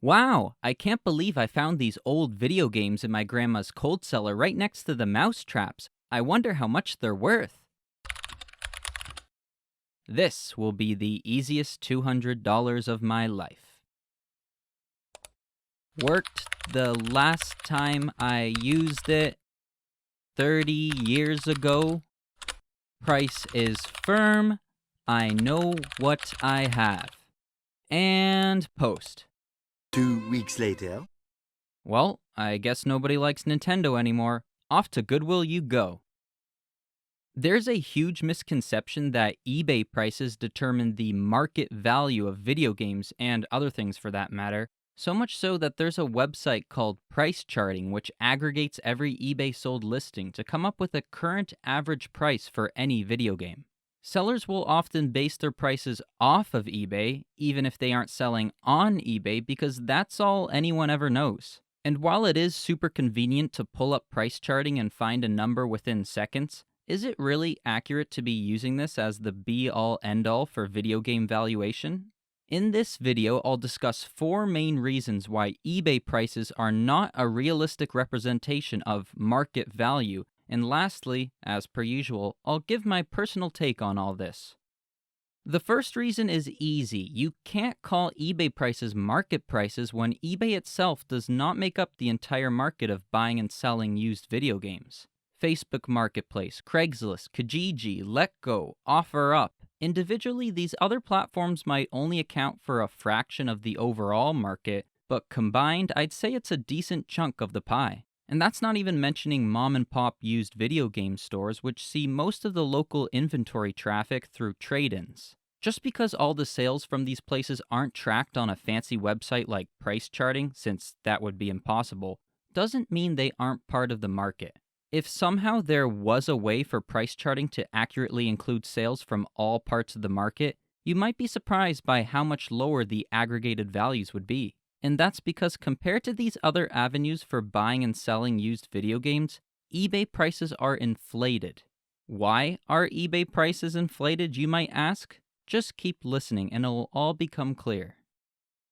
Wow, I can't believe I found these old video games in my grandma's cold cellar right next to the mouse traps. I wonder how much they're worth. This will be the easiest $200 of my life. Worked the last time I used it 30 years ago. Price is firm. I know what I have. And post. 2 weeks later. Well, I guess nobody likes Nintendo anymore. Off to Goodwill you go. There's a huge misconception that eBay prices determine the market value of video games and other things for that matter, so much so that there's a website called Price Charting which aggregates every eBay sold listing to come up with a current average price for any video game. Sellers will often base their prices off of eBay, even if they aren't selling on eBay, because that's all anyone ever knows. And while it is super convenient to pull up price charting and find a number within seconds, is it really accurate to be using this as the be-all end-all for video game valuation? In this video, I'll discuss 4 main reasons why eBay prices are not a realistic representation of market value, and lastly, as per usual, I'll give my personal take on all this. The first reason is easy. You can't call eBay prices market prices when eBay itself does not make up the entire market of buying and selling used video games. Facebook Marketplace, Craigslist, Kijiji, LetGo, OfferUp. Individually, these other platforms might only account for a fraction of the overall market, but combined, I'd say it's a decent chunk of the pie. And that's not even mentioning mom and pop used video game stores, which see most of the local inventory traffic through trade-ins. Just because all the sales from these places aren't tracked on a fancy website like price charting, since that would be impossible, doesn't mean they aren't part of the market. If somehow there was a way for price charting to accurately include sales from all parts of the market, you might be surprised by how much lower the aggregated values would be. And that's because compared to these other avenues for buying and selling used video games, eBay prices are inflated. Why are eBay prices inflated, you might ask? Just keep listening and it'll all become clear.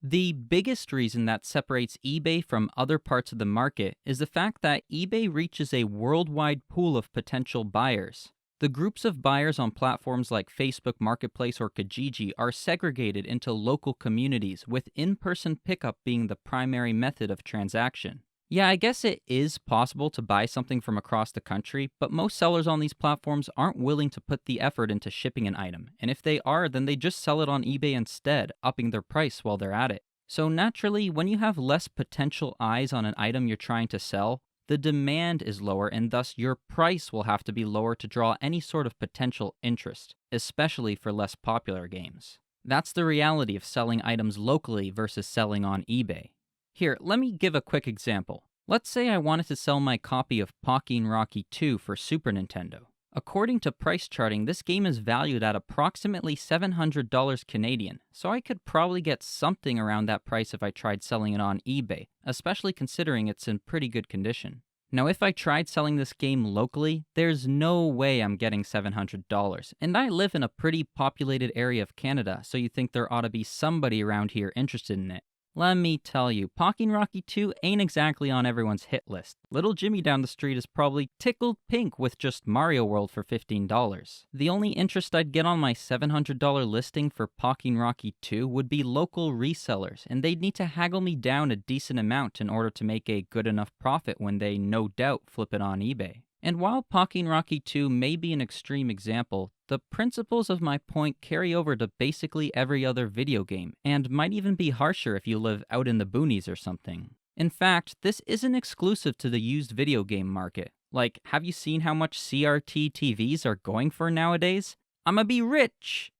The biggest reason that separates eBay from other parts of the market is the fact that eBay reaches a worldwide pool of potential buyers. The groups of buyers on platforms like Facebook Marketplace or Kijiji are segregated into local communities, with in-person pickup being the primary method of transaction. Yeah, I guess it is possible to buy something from across the country, but most sellers on these platforms aren't willing to put the effort into shipping an item, and if they are, then they just sell it on eBay instead, upping their price while they're at it. So naturally, when you have less potential eyes on an item you're trying to sell, the demand is lower and thus your price will have to be lower to draw any sort of potential interest, especially for less popular games. That's the reality of selling items locally versus selling on eBay. Here, let me give a quick example. Let's say I wanted to sell my copy of Pokkien Rocky 2 for Super Nintendo. According to price charting, this game is valued at approximately $700 Canadian, so I could probably get something around that price if I tried selling it on eBay, especially considering it's in pretty good condition. Now, if I tried selling this game locally, there's no way I'm getting $700, and I live in a pretty populated area of Canada, so you think there ought to be somebody around here interested in it. Let me tell you, Pokkien Rocky 2 ain't exactly on everyone's hit list. Little Jimmy down the street is probably tickled pink with just Mario World for $15. The only interest I'd get on my $700 listing for Pokkien Rocky 2 would be local resellers, and they'd need to haggle me down a decent amount in order to make a good enough profit when they no doubt flip it on eBay. And while Pokkien Rocky 2 may be an extreme example, the principles of my point carry over to basically every other video game, and might even be harsher if you live out in the boonies or something. In fact, this isn't exclusive to the used video game market. Like, have you seen how much CRT TVs are going for nowadays? I'ma be rich!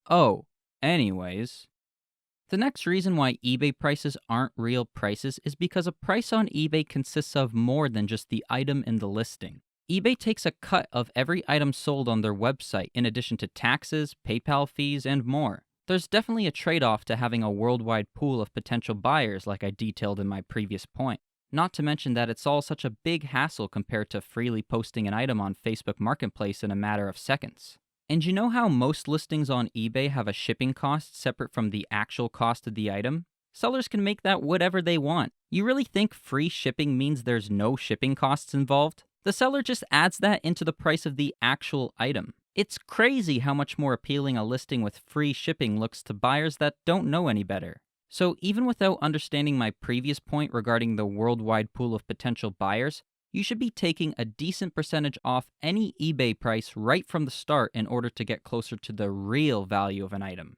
Oh, anyways. The next reason why eBay prices aren't real prices is because a price on eBay consists of more than just the item in the listing. eBay takes a cut of every item sold on their website in addition to taxes, PayPal fees, and more. There's definitely a trade-off to having a worldwide pool of potential buyers like I detailed in my previous point. Not to mention that it's all such a big hassle compared to freely posting an item on Facebook Marketplace in a matter of seconds. And you know how most listings on eBay have a shipping cost separate from the actual cost of the item? Sellers can make that whatever they want. You really think free shipping means there's no shipping costs involved? The seller just adds that into the price of the actual item. It's crazy how much more appealing a listing with free shipping looks to buyers that don't know any better. So even without understanding my previous point regarding the worldwide pool of potential buyers, you should be taking a decent percentage off any eBay price right from the start in order to get closer to the real value of an item.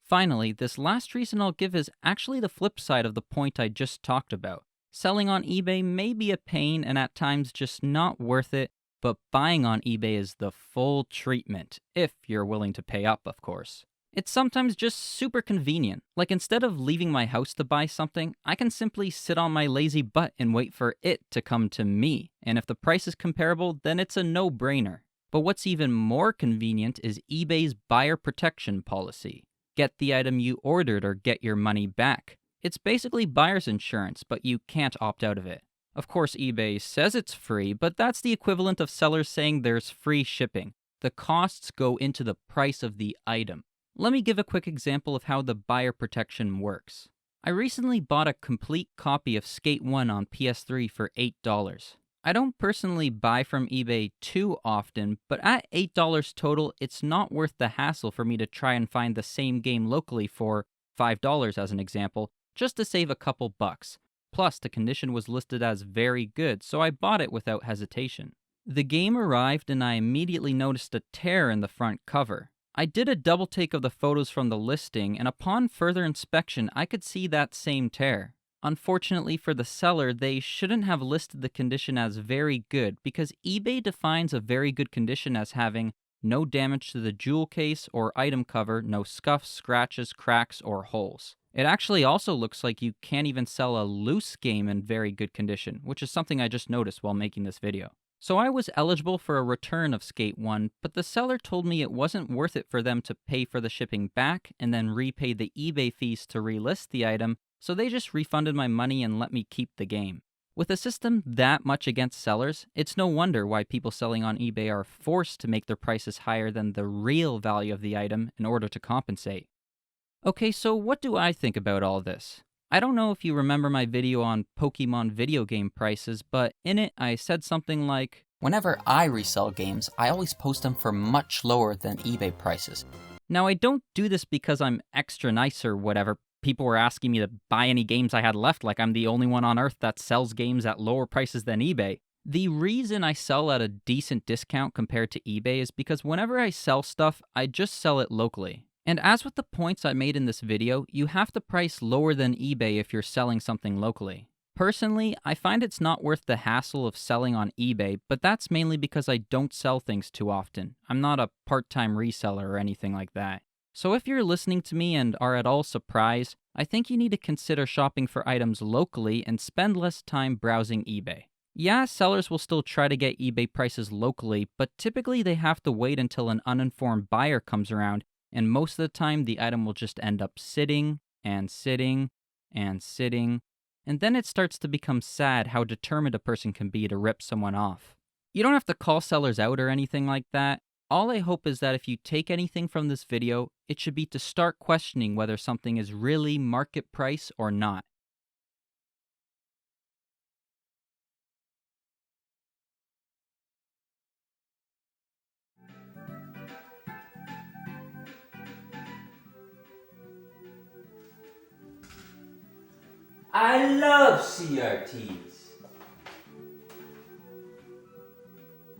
Finally, this last reason I'll give is actually the flip side of the point I just talked about. Selling on eBay may be a pain and at times just not worth it, but buying on eBay is the full treatment, if you're willing to pay up, of course. It's sometimes just super convenient. Like instead of leaving my house to buy something, I can simply sit on my lazy butt and wait for it to come to me. And if the price is comparable, then it's a no-brainer. But what's even more convenient is eBay's buyer protection policy. Get the item you ordered or get your money back. It's basically buyer's insurance, but you can't opt out of it. Of course, eBay says it's free, but that's the equivalent of sellers saying there's free shipping. The costs go into the price of the item. Let me give a quick example of how the buyer protection works. I recently bought a complete copy of Skate 1 on PS3 for $8. I don't personally buy from eBay too often, but at $8 total, it's not worth the hassle for me to try and find the same game locally for $5 as an example, just to save a couple bucks. Plus, the condition was listed as very good, so I bought it without hesitation. The game arrived and I immediately noticed a tear in the front cover. I did a double take of the photos from the listing, and upon further inspection, I could see that same tear. Unfortunately for the seller, they shouldn't have listed the condition as very good because eBay defines a very good condition as having no damage to the jewel case or item cover, no scuffs, scratches, cracks, or holes. It actually also looks like you can't even sell a loose game in very good condition, which is something I just noticed while making this video. So I was eligible for a return of Skate 1, but the seller told me it wasn't worth it for them to pay for the shipping back and then repay the eBay fees to relist the item, so they just refunded my money and let me keep the game. With a system that much against sellers, it's no wonder why people selling on eBay are forced to make their prices higher than the real value of the item in order to compensate. Okay, so what do I think about all this? I don't know if you remember my video on Pokemon video game prices, but in it I said something like, "Whenever I resell games, I always post them for much lower than eBay prices." Now, I don't do this because I'm extra nice or whatever. People were asking me to buy any games I had left, like I'm the only one on earth that sells games at lower prices than eBay. The reason I sell at a decent discount compared to eBay is because whenever I sell stuff, I just sell it locally. And as with the points I made in this video, you have to price lower than eBay if you're selling something locally. Personally, I find it's not worth the hassle of selling on eBay, but that's mainly because I don't sell things too often. I'm not a part-time reseller or anything like that. So if you're listening to me and are at all surprised, I think you need to consider shopping for items locally and spend less time browsing eBay. Yeah, sellers will still try to get eBay prices locally, but typically they have to wait until an uninformed buyer comes around, and most of the time the item will just end up sitting and sitting and sitting, and then it starts to become sad how determined a person can be to rip someone off. You don't have to call sellers out or anything like that. All I hope is that if you take anything from this video, it should be to start questioning whether something is really market price or not. I love CRTs.